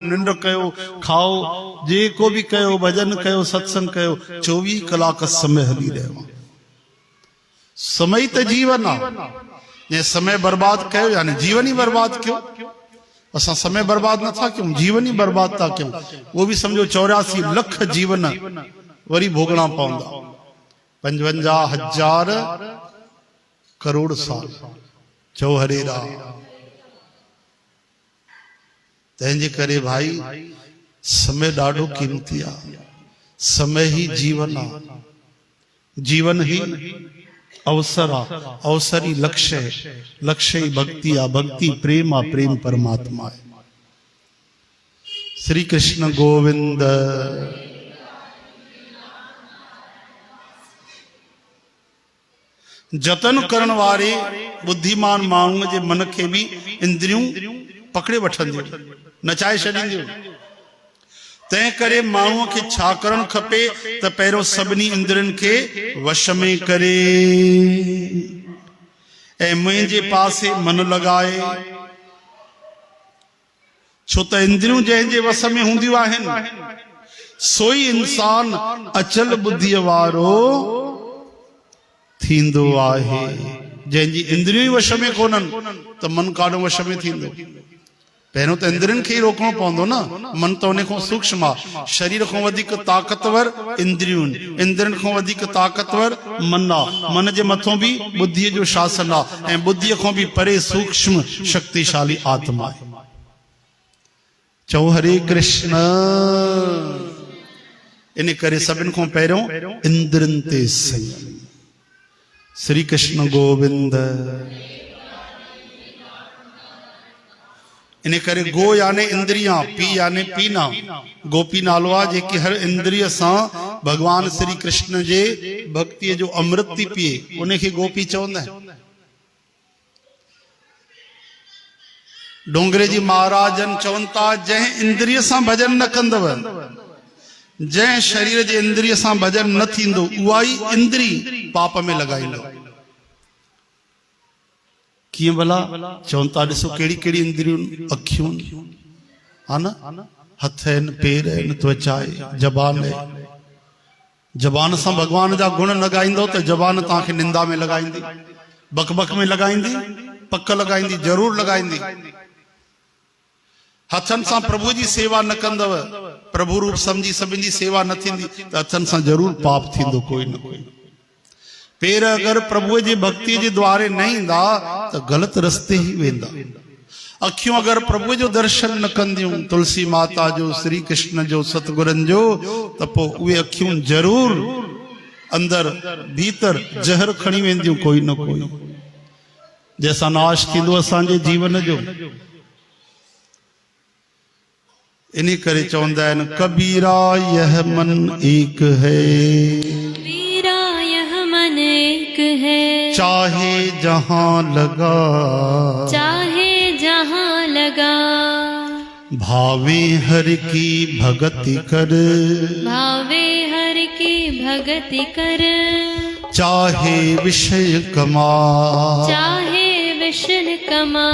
निंड कयो खाओ जेको भी कयो भजन कयो सत्संग कयो 24 कलाक समय हली रहो। समय तो जीवन आ समय बर्बाद कयो यानी जीवन ही बर्बाद क्यों। असा समय बर्बाद न था क्यों, जीवन ही बर्बाद था क्यों। वो भी समझो 84 लख जीवन वरी भोगना पवंदा 55,000 करोड़ साल चो हरे राम। तंहिंजे करे भाई समय ॾाढो कीमती आ। समय ही जीवन आ, जीवन ही अवसर आ, अवसर ही लक्ष्य है, लक्ष्य ही भक्ति आ, भक्ति प्रेम आ, प्रेम परमात्मा है। श्री कृष्ण गोविंद। जतन करण वारे बुद्धिमान माण्हूअ जे मन खे भी इंद्रियूं पकड़े वठंदियूं, नचाए छॾींदियूं। तंहिं करे माण्हूअ खे छा करणु खपे त पहिरियों सभिनी इंद्रियनि खे वश में करे ऐं मुंहिंजे पासे मन लॻाए। छो त इंद्रियूं जंहिंजे वस में हूंदियूं आहिनि सोई इंसान अचल बुद्धीअ वारो थींदो आहे। जंहिंजी इंद्रियूं ही वश में कोन्हनि त मन काॾो वश में थींदो। पहिरियों तो इंद्रियन के ही रोकणो पवंदो न। मन तो उन खां सूक्ष्म आ, शरीर खां वधीक ताकतवर इंद्रियूं, इंद्रियन खां वधीक ताकतवर मन आ, मन जे मथों भी बुद्धीअ जो शासन आ ऐं बुद्धीअ खां भी परे सूक्ष्म शक्तिशाली आत्मा आहे। चओ हरे कृष्ण। इन करे सभिनि खां पहिरियों इंद्रियन ते संयम। श्री कृष्ण गोविंद। इन करे गो याने इंद्रियां, पी याने पीना। गोपी नालो आ जेकी हर इंद्रिय सां भगवान श्री कृष्ण जे भक्ति जो अमृत थी पिए, उन खे गोपी चवंदा आहिनि। डोंगरे जी महाराजन चवनि था जंहिं इंद्रिय सां भजन न कंदव, जंहिं शरीर जे इंद्रिय सां भजन न थींदो, उहा ई इंद्री पाप में लॻाईंदो। किए भला चवनि था ॾिसो कहिड़ी कहिड़ी इंद्रियूं, अखियूं हा न, हथ आहिनि, पेर आहिनि, त्वचा आहे, जबान आहे। जबान सां भगवान जा गुण न ॻाईंदो त जबान तव्हांखे निंदा में लॻाईंदी, बक बक में लॻाईंदी, पक लॻाईंदी, ज़रूर लॻाईंदी। हथनि सां प्रभु जी सेवा न कंदव, प्रभु रूप समझी सभिनी जी सेवा न थींदी त हथनि सां ज़रूर पाप थींदो कोई न कोई। पेर अगर प्रभु जी भक्ति जे द्वारे न ईंदा त गलत रस्ते ही वेंदा। अखियूं अगर प्रभु जो दर्शन न कंदियूं, तुलसी माता जो, श्री कृष्ण जो, सतगुरनि जो, त पोइ उहे अखियूं जरूर अंदर भीतर जहर खणी वेंदियूं कोई न कोई, जैसा नाश थींदो असांजे जीवन जो। इन करे चवंदा आहिनि कबीरा यह मन एक है, चाहे जहां लगा, चाहे जहां लगा। भावे हर की भगति कर, भावे हर की भगति कर। चाहे विषय कमा, चाहे विषय कमा।